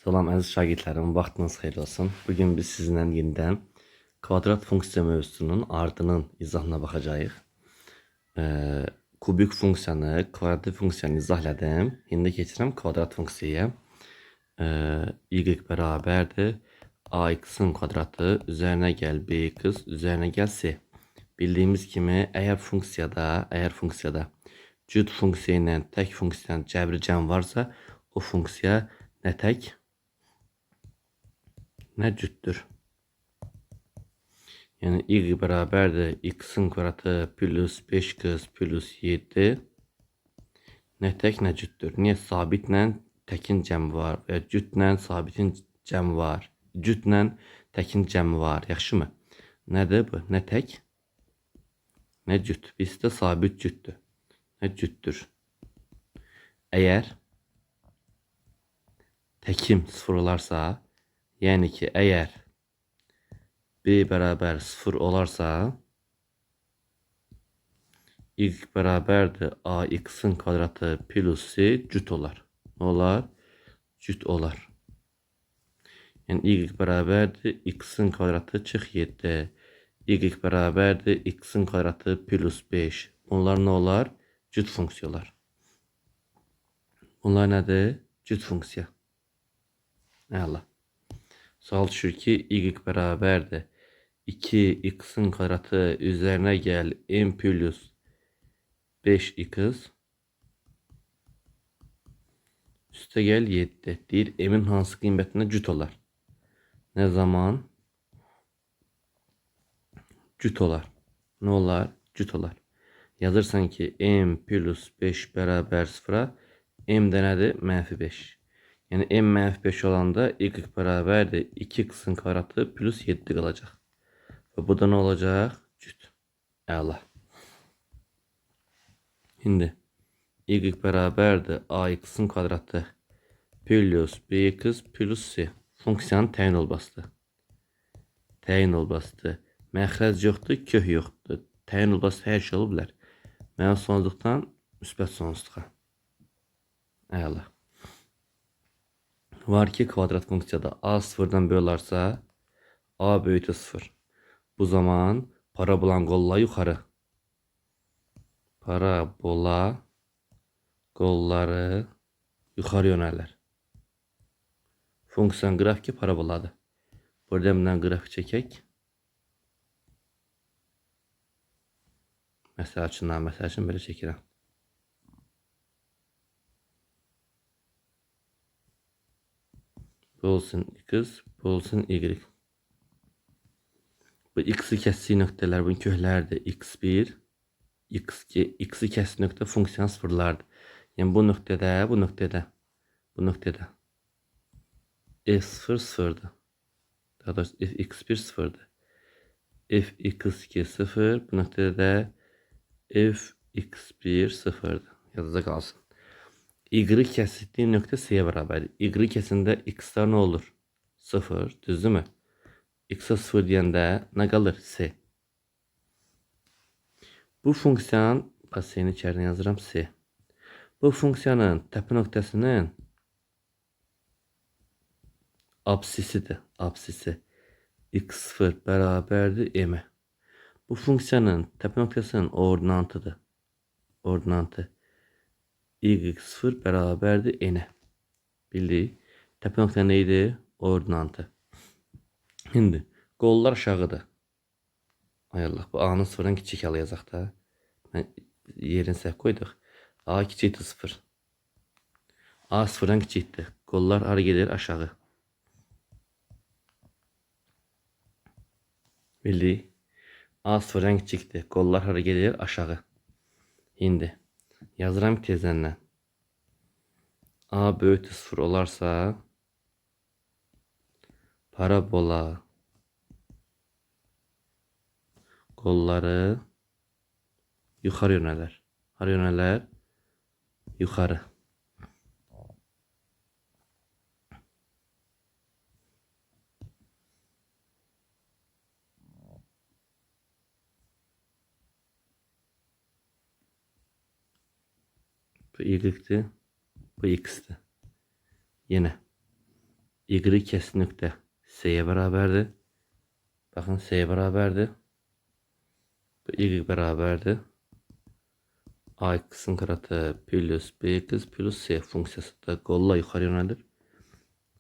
Salam əziz şagirdlərim, vaxtınız xeyir olsun. Bugün biz sizinlə yenidən kvadrat funksiya mövzusunun ardının izahına baxacağıq. Kubik funksiyanı, kvadratik funksiyanı izah elədim. İndi keçirəm kvadrat funksiyaya. Y bərabərdir ax-ın kvadratı üzərinə gəl bx üzərinə gəl c. Bildiyimiz kimi əgər funksiyada cüt funksiya ilə tək funksiyanın cəbri cəm varsa, o funksiya nə tək nə cütdür. Yəni y bərabərdir x-ın kvadratı plus 5x plus 7 nə tək nə cütdür. Niyə? Sabitlə təkin cəmi var və cütlə sabitin cəmi var. Cütlə təkin cəmi var. Yaxşımı? Nədir bu? Nə tək nə cüt. Bizdə sabit cütdür. Nə cütdür. Əgər təkim 0 olarsa, yəni ki, əgər b bərabər 0 olarsa, y bərabərdir ax-ın kvadratı plus c cüt olar. Nə olar? Cüt olar. Yəni y bərabərdir x-ın kvadratı çıx 7. Y bərabərdir x-ın kvadratı plus 5. Bunlar nə olar? Cüt funksiyalar. Bunlar nədir? Cüt funksiya. Əla. Sual düşür ki, y bərabərdir 2x-ın kvadratı üzərinə gəl m plus 5x üstə gəl 7. Deyir, m-in hansı qiymətində cüt olar? Nə zaman? Cüt olar. Nə olar? Cüt olar. Yazırsan ki, m plus 5 bərabər 0-a, m də nədir? -5. Yəni m -5 olanda y bərabərdir 2x-ın kvadratı plus 7 qalacaq. Və bu da nə olacaq? Cüt. Əla. İndi y bərabərdir ax-ın kvadratı plus bx plus c. Funksiyanın təyin olbasıdır. Təyin olbasıdır. Məxrəc yoxdur, köh yoxdur. Təyin olbası hər şey ola bilər. Mənfi sonsuzluqdan müsbət sonsuzluğa. Əla. Var ki, kvadrat funksiyada a 0-dan böyük olarsa, a böyükdür 0. Bu zaman parabolanın qolla yuxarı. Parabola qolları yuxarı yönələr. Funksiyanın qrafiki paraboladır. Burada bundan qrafik çəkək. Məsəl üçün belə çəkirəm. Bu olsun x, bu olsun y. Bu x-i kəsdiyi nöqtələr bunun kökləridir. x1, x2, x-i kəsdiyi nöqtə funksiyanın sıfırlardır. Yəni bu nöqtədə f0 sıfırdır. Daha doğrusu fx1 sıfırdır. fx2 sıfır, bu nöqtədə də fx1 sıfırdır. Yazıda qalsın. Y kəsdiyi nöqtə c-yə bərabərdir. Y kəsində x-lar nə olur? 0, düzdürmü? X-a 0 deyəndə nə qalır? C. Bu funksiyanın, c-ni içəridən yazıram, c. Bu funksiyanın təpə nöqtəsinin absisidir. Absisi. x0 bərabərdir m-ə. Bu funksiyanın təpə nöqtəsinin ordinantıdır. Ordinantı. y0 bərabərdir n-ə. Bildik. Təpə nöqtə nə idi? Ordinantı. İndi qollar aşağıdır. Ay Allah, bu a-nın 0-dan kiçik al yazaq da. Mən yerini səhv qoyduq. A kiçikdir 0. A 0-dan kiçikdir. Qollar hara gedir? Aşağı. Bildik. A 0-dan kiçikdir. Qollar hara gedir? Aşağı. İndi yazıram tezəndən. A böyükdür 0 olarsa, parabola qolları yuxarı yönələr. Hara yönələr? Yuxarı. Bu y-dir, bu x-dir. Yenə. Y kesin nöqtə s'yə bərabərdir. Baxın, s'yə bərabərdir. Bu y bərabərdir. Ax kvadratı plus bx plus c funksiyası da qolla yuxarı yönəlir.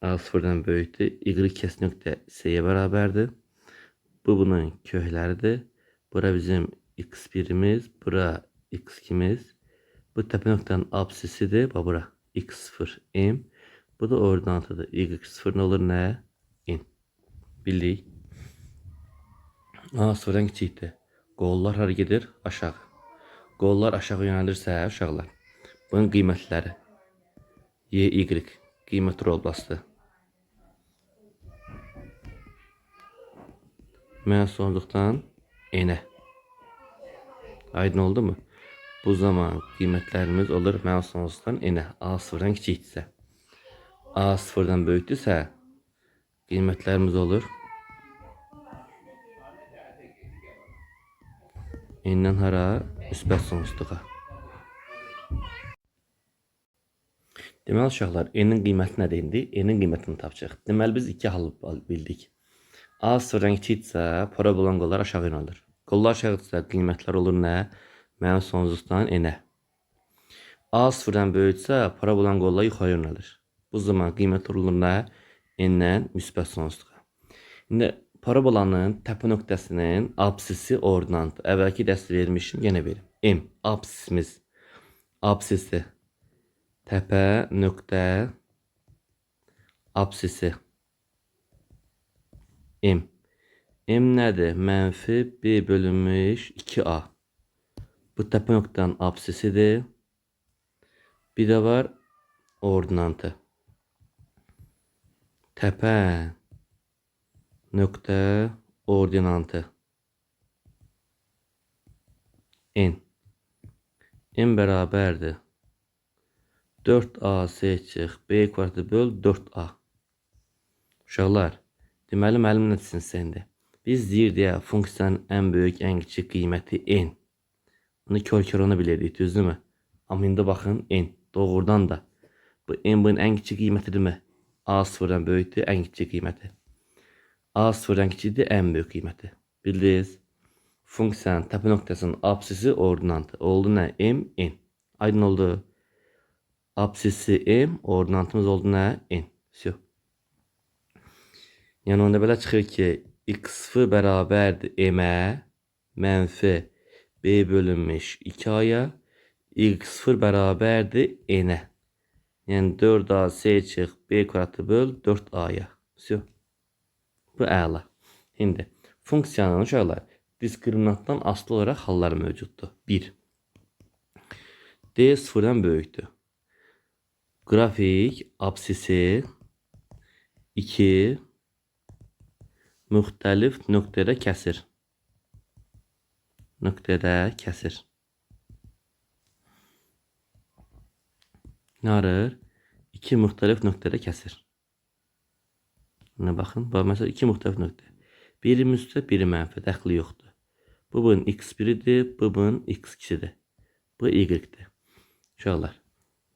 A sıfırdan böyükdür. Y kesin nöqtə s'yə bərabərdir. Bu bunun kökləridir. Bura bizim x1'imiz, bura x2'miz. Bu təpə nöqtənin absisidir. Bax bura x0 m. Bu da ordinatıdır. Y0 ne olur? Nə? N. Bildik. A sıfırdan kiçikdir. Qollar hara gedir? Aşağı. Qollar aşağı yönəlirsə, uşaqlar, bunun qiymətləri y, qiymət rolbasıdır. Mən sonluqdan n-ə. Aydın oldu mu? Bu zaman qiymətlərimiz olur mən sonluqdan n-ə. A sıfırdan kiçikdirsə. A sıfırdan böyükdürsə, qiymətlərimiz olur n-dən hara? Müsbət sonsuzluğa. Deməli uşaqlar, n-in qiyməti nədir indi? N-in qiymətini tapacaq. Deməli biz iki hal bildik. A sıfırdan kiçikdirsə, parabolan qollar aşağı yönəlir. Qollar aşağıdırsa qiymətlər olur nə? Mənim sonsuzluqdan n-ə. A sıfırdan böyüksə, parabolan qollar yuxarı yönəlir. Bu zaman qiymətlər olur nə? N-dən müsbət sonsuzluğa. İndi parabolanın təpə nöqtəsinin absisi ordinatı. Əvvəlki dərs vermişim, yenə verim. M absisimiz. Absisi. Təpə nöqtə absisi. M. M nədir? Mənfi B bölünmüş 2A. Bu təpə nöqtənin absisidir. Bir də var ordinatı. Təpə nöqtə ordinatı. N. N bərabərdir 4AC çıx B kvadratı böl 4A. Uşaqlar, deməli müəllim nə desin səndə? Biz deyir deyə funksiyanın ən böyük, ən kiçik qiyməti n. Bunu kör onu bilirdik, düzdürmü? Amma indi baxın n. Doğrudan da bu n bunun ən kiçik qiymətidirmi? A sıfırdan böyükdür, ən kiçik qiyməti. A sıfırdan kiçikdir, ən böyük qiyməti. Bildiniz? Funksiyanın təpə nöqtəsinin absisi ordinatı. Oldu nə? M, n. Aydın oldu. Absisi m, ordinatımız oldu nə? N. Всё. Yəni onda belə çıxır ki, x0 bərabərdir m-ə, mənfi b bölünmüş 2a-ya, x0 bərabərdir n-ə. Yəni 4ac çıx b kvadratı böl 4a-ya. Всё. Bu əla. İndi funksiyanın uşaqlar diskriminantdan asılı olaraq hallar mövcuddur. 1. D sıfırdan böyükdür. Qrafik absisi 2 müxtəlif nöqtədə kəsir. Nöqtədə kəsir. Nə arır? 2 müxtəlif nöqtədə kəsir. Nə baxın, bax məsələn 2 müxtəlif nöqtə. Biri müsbət, biri mənfi, dəxli yoxdur. Bu bunun x1-dir, bu bunun x2-dir. Bu y-dir. Uşaqlar,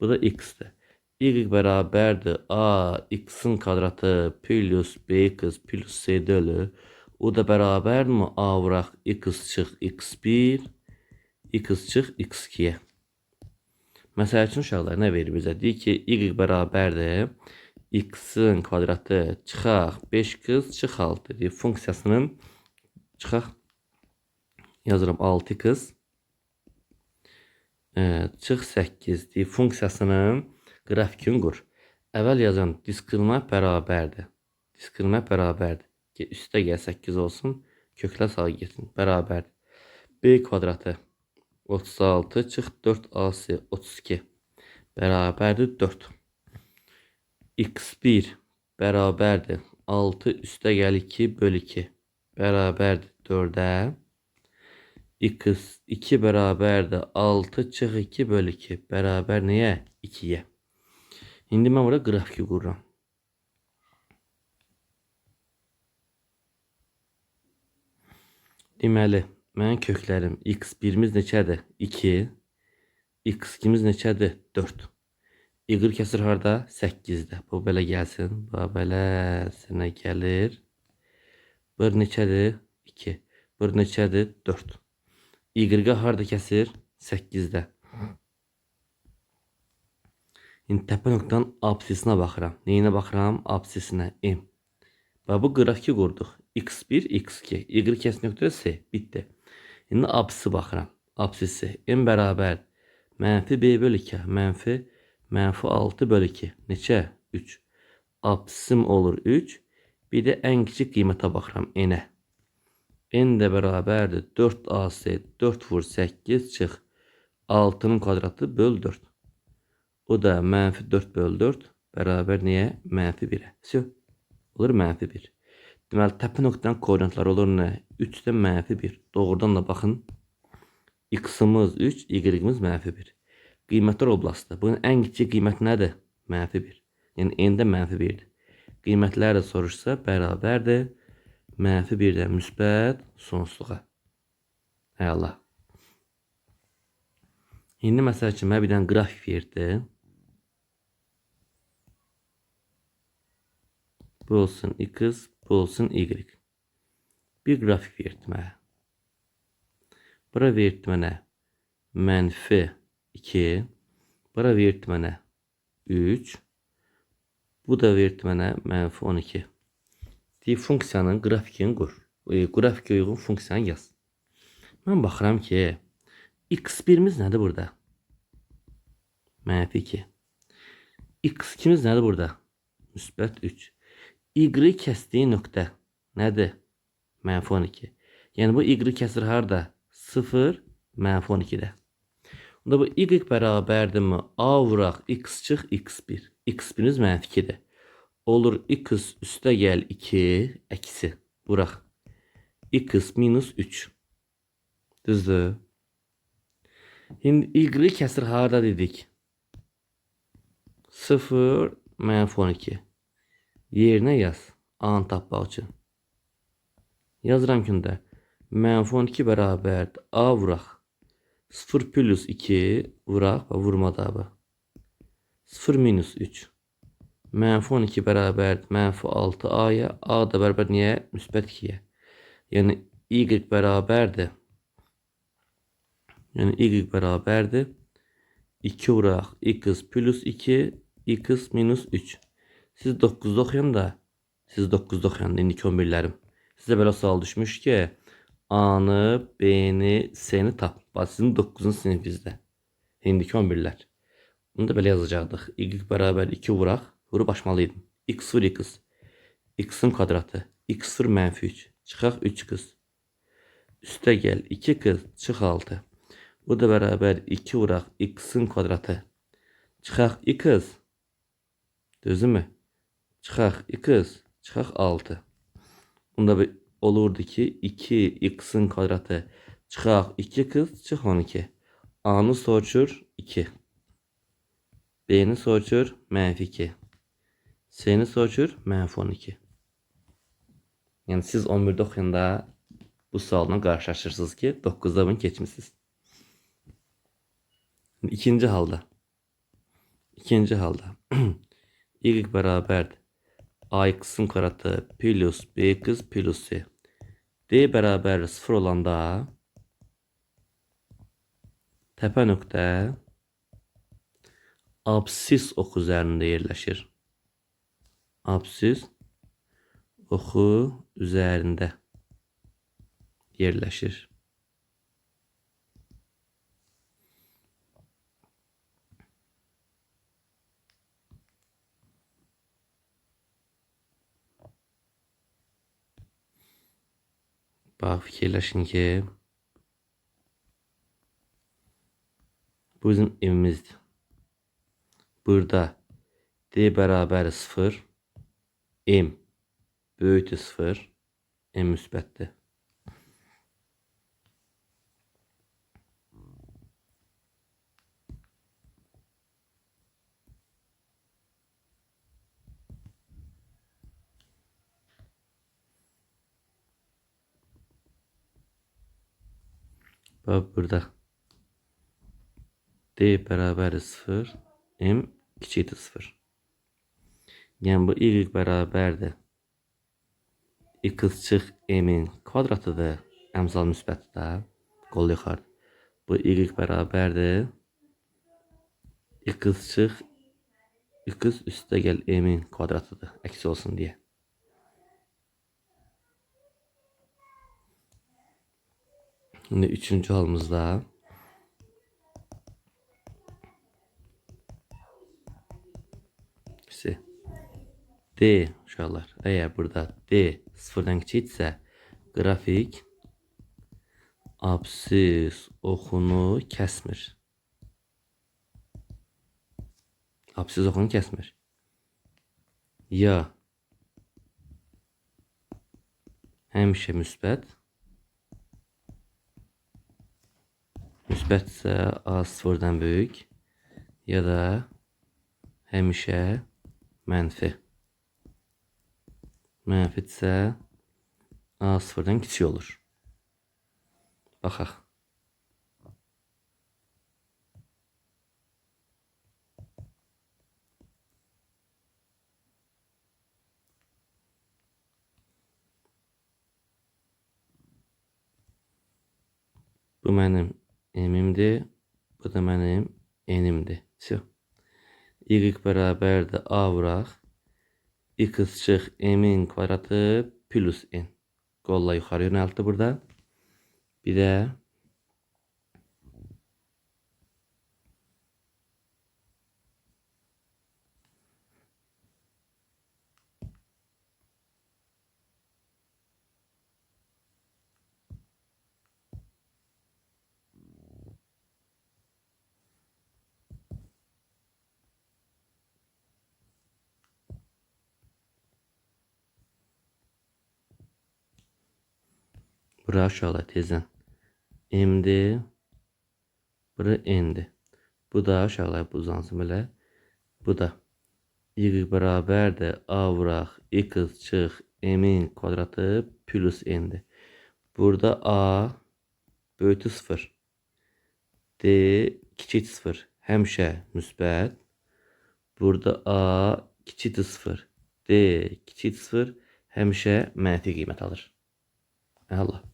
bu da x-dir. Y bərabərdir a x-in kvadratı plus bx plus c bölü. O da bərabərdirmi a vuraq x çıx x1, x çıx x2-yə. Məsəl üçün uşaqlar nə verir bizə? Deyir ki, y bərabərdir x-in kvadratı çıxaq 5x çıx 6 deyir. Funksiyasının çıxaq yazıram 6x çıx 8 deyir. Funksiyasının qrafikini qur. Əvvəl yazan diskriminant bərabərdir. Diskriminant bərabərdir. Üstə gəl 8 olsun. Köklər sağa getsin. Bərabərdir. B kvadratı 36 çıx 4ac 32 bərabərdir 4. x1 bərabərdir 6 üstə gəl 2 böl 2 bərabərdir 4-ə. x2 bərabərdir 6 çıx 2 böl 2 bərabər nəyə? 2-yə. İndi mən burada qrafiki qururam. Deməli, mənim köklərim x1'miz neçədir? 2. x2'miz neçədir? 4. Y kəsir harda? 8-də. Bu belə gəlsin. Bu beləsinə gəlir. Bir neçədir? 2. Bir neçədir? 4. Y harda kəsir? 8-də. İndi təpə nöqtanın absisinə baxıram. Neyinə baxıram? Absisinə. M. Və bu qrafiki qurduq. X1, X2. Y kəsr nöqtəsi C. Bitdi. İndi absisi baxıram. Absisi. M bərabər mənfi B bölü 2. Mənfi 6 bölü 2. Neçə? 3. Absisim olur 3. Bir də ən kiçik qiymətə baxıram. N-ə. N də bərabərdir. 4AC 4 vur 8 çıx. 6'nın kvadratı böl 4. O da mənfi 4 böl 4 bərabər niyə? Mənfi 1'ə. Olur mənfi 1. Deməli, təpə nöqtənin koordinatları olur nə? 3'də mənfi 1. Doğrudan da baxın. X-ımız 3, Y-imiz mənfi 1. Qiymətlər oblasıdır. Bunun ən kiçik qiyməti nədir? Mənfi 1. Yəni, N-də mənfi 1'dir. Qiymətlər də soruşsa bərabərdir. Mənfi 1'dən müsbət sonsuzluğa. Əla. İndi məsəl üçün, mənə bir dənə qrafik verdi. Bu olsun X, bu olsun Y. Bir qrafik verdi mənə. Bura verdi mənə mənfi 2. Bura verdi mənə 3. Bu da verdi mənə mənfi 12. Deyib funksiyanın qrafikini qur. Qrafik uyğun funksiyanı yaz. Mən baxıram ki, X1'miz nədir burada? Mənfi 2. X2'miz nədir burada? Müsbət 3. Y kəsdiyi nöqtə nədir? Mənfi 12. Yəni bu Y kəsir harda? 0, mənfi 12'də. Onda bu Y bərabərdir mi? A vuraq X çıx X1. X1'imiz mənfi 2'dir. Olur X üstə gəl 2, əksi. Vuraq. X minus 3. Düzdür. Şimdi Y kəsir harda dedik? 0, mənfi 12. Yerinə yaz. A-nı tapmaq üçün. Yazıram ki, mənfi 12 bərabərdir. A vuraq. 0 plus 2 vuraq və vurmadı abi. 0 minus 3. Mənfi 12 bərabərdir. Mənfi 6 A-ya. A da bərabər niyə? Müsbət 2'yə. Yəni Y bərabərdir. Yəni Y bərabərdir. 2 vuraq. X plus 2. X minus 3. Siz 9'da oxuyun da. Siz 9'da oxuyun da. İndiki 11'lərim. Sizə belə sual düşmüş ki, A-nı, B-ni, C-ni tap. Bax, sizin 9-cu sinifinizdə. İndiki 11'lər. Bunu da belə yazacaqdıq. Y bərabər 2 vuraq. Vurub açmalıydım. X vur X. X-in kvadratı. X vur mənfi 3. Çıxaq 3 qız. Üstə gəl 2 qız. Çıx 6. Bu da bərabər 2 vuraq. X-in kvadratı. Çıxaq 2. Düzdürmü? Çıxaq 2. Çıxaq 6. Bunda olurdu ki 2x'in kvadratı çıxaq 2x çıx 12. A-nı soruşur 2. B-ni soruşur mənfi 2. C-ni soruşur mənfi 12. Yəni siz 11'də oxuyanda bu sualla qarşılaşırsınız ki 9'da bunu keçmişsiniz. İkinci halda. Y bərabərdir. Ax'ın kvadratı plus bx plus c. D bərabər 0 olanda təpə nöqtə absis oxu üzərində yerləşir. Absis oxu üzərində yerləşir. Bax, fikirləşin ki, bu bizim evimizdir. Burada D bərabər 0, M böyükdür 0, M müsbətdir. Bax burada D bərabər 0, M kiçikdir 0. Yəni bu y bərabərdir. X çıx m'in kvadratıdır. Əmsal müsbətdir. Qol yuxarı. Bu y bərabərdir. X çıx x üstə gəl m'in kvadratıdır. Əks olsun deyə. Şimdi üçüncü halımızda D uşaqlar, əgər burada D sıfırdan kiçikdirsə, qrafik absis oxunu kəsmir. Absis oxunu kəsmir. Ya həmişə müsbətsə A sıfırdan böyük, ya da həmişə mənfi. Mənfidirsə A sıfırdan kiçik olur. Baxaq. Bu mənim m'imdir, bu da mənim n'imdir. Y bərabərdir A vuraq. X çıx m'in kvadratı plus n. Qolla yuxarı yönəltdi burada. Bir də bura aşağıda tezən m'dir, bura n'dir. Bu da aşağıya uzansın belə. Bu da y bərabərdir A vuraq x çıx m'in kvadratı plus n'dir. Burada A böyütü 0. D kiçik 0. Həmişə müsbət. Burada A kiçikdir 0. D kiçik 0. Həmişə mənfi qiymət alır. Allah.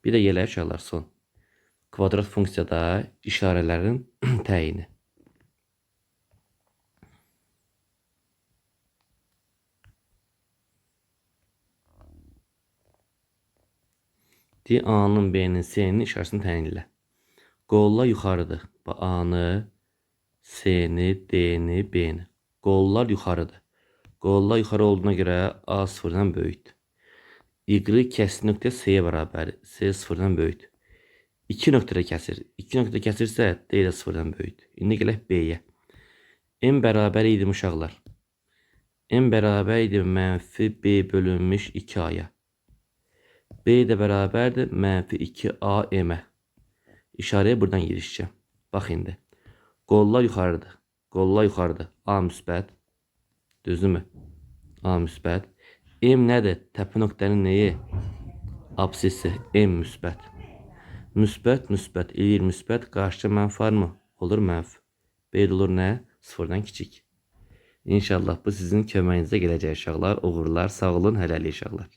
Bir də gələk uşaqlar son. Kvadrat funksiyada işarələrin təyini. A-nın, B-nin, C-nin işarəsini təyin elə. Qolla yuxarıdır. A-nı, C-ni, D-ni, B-ni. Qollar yuxarıdır. Qollar yuxarı olduğuna görə A sıfırdan böyükdür. Y kəsir nöqtə C-yə bərabərdir. C sıfırdan böyükdür. 2 nöqtədə kəsir. 2 nöqtədə kəsirsə D də sıfırdan böyükdür. İndi gələk B-yə. M bərabər idi uşaqlar. M bərabər idi mənfi B bölünmüş 2A-ya. B də bərabərdir mənfi 2A M-ə. İşarəyə buradan girişəcəm. Bax indi. Qollar yuxarıdır. Qollar yuxarıdır. A müsbət. Düzdürmü? A müsbət. M nədir? Təpə nöqtənin neyi? Absisi. M müsbət. Müsbət, müsbət. İlgir müsbət. Qarşıca mənfi var mı? Olur mənfi. B olur nə? Sıfırdan kiçik. İnşallah bu sizin köməyinizə gələcək uşaqlar. Uğurlar. Sağ olun. Hələlik uşaqlar.